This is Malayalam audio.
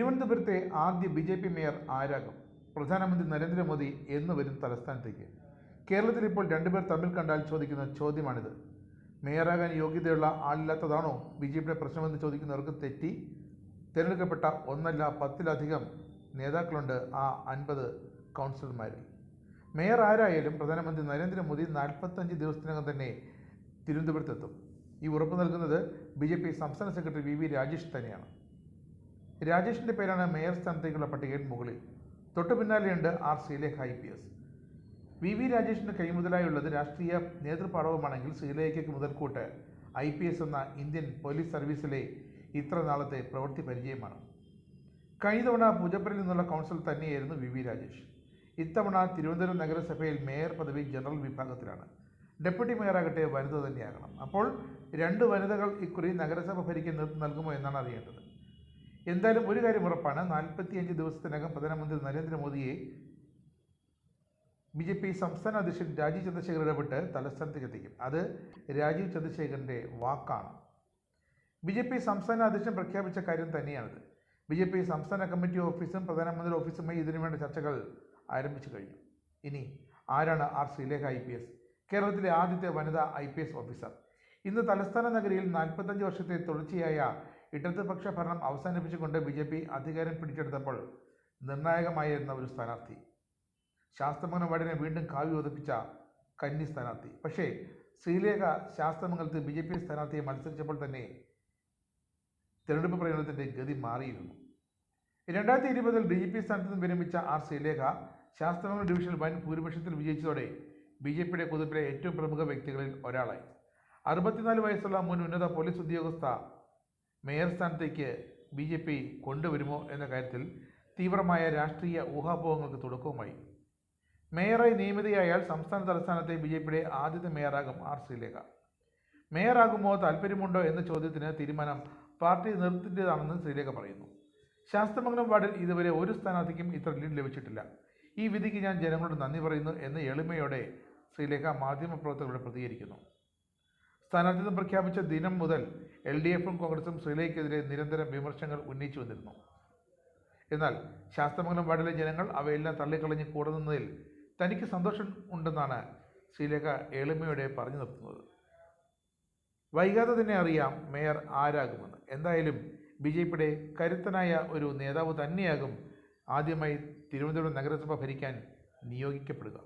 തിരുവനന്തപുരത്തെ ആദ്യ BJP മേയർ ആരാകും? പ്രധാനമന്ത്രി നരേന്ദ്രമോദി എന്ന് വരും തലസ്ഥാനത്തേക്ക്? കേരളത്തിൽ ഇപ്പോൾ രണ്ടുപേർ തമ്മിൽ കണ്ടാൽ ചോദിക്കുന്ന ചോദ്യമാണിത്. മേയറാകാൻ യോഗ്യതയുള്ള ആളില്ലാത്തതാണോ BJPയുടെ പ്രശ്നമെന്ന് ചോദിക്കുന്നവർക്ക് തെറ്റി. തിരഞ്ഞെടുക്കപ്പെട്ട ഒന്നല്ല 10-ലധികം നേതാക്കളുണ്ട് ആ 50 കൗൺസിലർമാരിൽ. മേയർ ആരായാലും പ്രധാനമന്ത്രി നരേന്ദ്രമോദി 45 ദിവസത്തിനകം തന്നെ തിരുവനന്തപുരത്തെത്തും. ഈ ഉറപ്പ് നൽകുന്നത് BJP സംസ്ഥാന സെക്രട്ടറി VV രാജേഷ് തന്നെയാണ്. രാജേഷിൻ്റെ പേരാണ് മേയർ സ്ഥാനത്തേക്കുള്ള പട്ടികയിൽ മുകളിൽ. തൊട്ടു പിന്നാലെയുണ്ട് R ശ്രീലേഖ IPS. VV രാജേഷിൻ്റെ കൈമുതലായുള്ളത് രാഷ്ട്രീയ നേതൃപാടവമാണെങ്കിൽ ശ്രീലേഖയ്ക്ക് മുതൽക്കൂട്ട് IPS എന്ന ഇന്ത്യൻ പോലീസ് സർവീസിലെ ഇത്ര നാളത്തെ പ്രവൃത്തി പരിചയമാണ്. കഴിഞ്ഞ തവണ പൂജപ്പുരയിൽ നിന്നുള്ള കൗൺസിൽ തന്നെയായിരുന്നു VV രാജേഷ്. ഇത്തവണ തിരുവനന്തപുരം നഗരസഭയിൽ മേയർ പദവി ജനറൽ വിഭാഗത്തിലാണ്. ഡെപ്യൂട്ടി മേയറാകട്ടെ വനിത തന്നെയാകണം. അപ്പോൾ 2 വനിതകൾ ഇക്കുറി നഗരസഭ ഭരിക്കാൻ നേതൃത്വം നൽകുമോ എന്നാണ് അറിയേണ്ടത്. എന്തായാലും ഒരു കാര്യം ഉറപ്പാണ്, 45 ദിവസത്തിനകം പ്രധാനമന്ത്രി നരേന്ദ്രമോദിയെ BJP സംസ്ഥാന അധ്യക്ഷൻ രാജീവ് ചന്ദ്രശേഖർ ഇടപെട്ട് തലസ്ഥാനത്തേക്ക് എത്തിക്കും. അത് രാജീവ് ചന്ദ്രശേഖറിൻ്റെ വാക്കാണ്. BJP സംസ്ഥാന അധ്യക്ഷൻ പ്രഖ്യാപിച്ച കാര്യം തന്നെയാണിത്. BJP സംസ്ഥാന കമ്മിറ്റി ഓഫീസും പ്രധാനമന്ത്രി ഓഫീസുമായി ഇതിനുവേണ്ട ചർച്ചകൾ ആരംഭിച്ചു കഴിഞ്ഞു. ഇനി ആരാണ് R ശ്രീലേഖ IPS? കേരളത്തിലെ ആദ്യത്തെ വനിതാ IPS ഓഫീസർ. ഇന്ന് തലസ്ഥാന നഗരിയിൽ 45 വർഷത്തെ തുടർച്ചയായ ഇടതുപക്ഷ ഭരണം അവസാനിപ്പിച്ചുകൊണ്ട് BJP അധികാരം പിടിച്ചെടുത്തപ്പോൾ നിർണായകമായിരുന്ന ഒരു സ്ഥാനാർത്ഥി, ശാസ്തമംഗലം വാർഡിനെ വീണ്ടും കാവ്യ ഉദിപ്പിച്ച കന്നി സ്ഥാനാർത്ഥി. പക്ഷേ ശ്രീലേഖ ശാസ്തമംഗലത്ത് BJP സ്ഥാനാർത്ഥിയെ മത്സരിച്ചപ്പോൾ തന്നെ തിരഞ്ഞെടുപ്പ് പ്രചരണത്തിൻ്റെ ഗതി മാറിയിരുന്നു. 2020 DGP സ്ഥാനത്ത് നിന്ന് വിരമിച്ച R ശ്രീലേഖ ശാസ്തമംഗലം ഡിവിഷനിൽ വൻ ഭൂരിപക്ഷത്തിൽ വിജയിച്ചതോടെ BJPയുടെ കുതിപ്പിലെ ഏറ്റവും പ്രമുഖ വ്യക്തികളിൽ ഒരാളായി. 64 വയസ്സുള്ള മുൻ ഉന്നത പോലീസ് ഉദ്യോഗസ്ഥ മേയർ സ്ഥാനത്തേക്ക് BJP കൊണ്ടുവരുമോ എന്ന കാര്യത്തിൽ തീവ്രമായ രാഷ്ട്രീയ ഊഹാപോഹങ്ങൾക്ക് തുടക്കവുമായി. മേയറായി നിയമിതയായാൽ സംസ്ഥാന തലസ്ഥാനത്തെ BJPയുടെ ആദ്യത്തെ മേയറാകും R ശ്രീലേഖ. മേയറാകുമോ താല്പര്യമുണ്ടോ എന്ന ചോദ്യത്തിന് തീരുമാനം പാർട്ടി നേതൃത്വത്തിൻ്റെതാണെന്ന് ശ്രീലേഖ പറയുന്നു. ശാസ്തമംഗലം വാർഡിൽ ഇതുവരെ ഒരു സ്ഥാനാർത്ഥിക്കും ഇത്ര ലീഡ് ലഭിച്ചിട്ടില്ല. ഈ വിധിക്ക് ഞാൻ ജനങ്ങളോട് നന്ദി പറയുന്നു എന്ന് എളിമയോടെ ശ്രീലേഖ മാധ്യമപ്രവർത്തകരോട് പ്രതികരിക്കുന്നു. സ്ഥാനാർത്ഥിത്വം പ്രഖ്യാപിച്ച ദിനം മുതൽ LDFും കോൺഗ്രസും ശ്രീലേഖയ്ക്കെതിരെ നിരന്തരം വിമർശനങ്ങൾ ഉന്നയിച്ചു വന്നിരുന്നു. എന്നാൽ ശാസ്തമംഗലം വാർഡിലെ ജനങ്ങൾ അവയെല്ലാം തള്ളിക്കളഞ്ഞ് കൂടെ നിന്നതിൽ തനിക്ക് സന്തോഷം ഉണ്ടെന്നാണ് ശ്രീലേഖ എളിമയോടെ പറഞ്ഞു നിർത്തുന്നത്. വൈകാതെ തന്നെ അറിയാം മേയർ ആരാകുമെന്ന്. എന്തായാലും BJPയുടെ കരുത്തനായ ഒരു നേതാവ് തന്നെയാകും ആദ്യമായി തിരുവനന്തപുരം നഗരസഭ ഭരിക്കാൻ നിയോഗിക്കപ്പെടുക.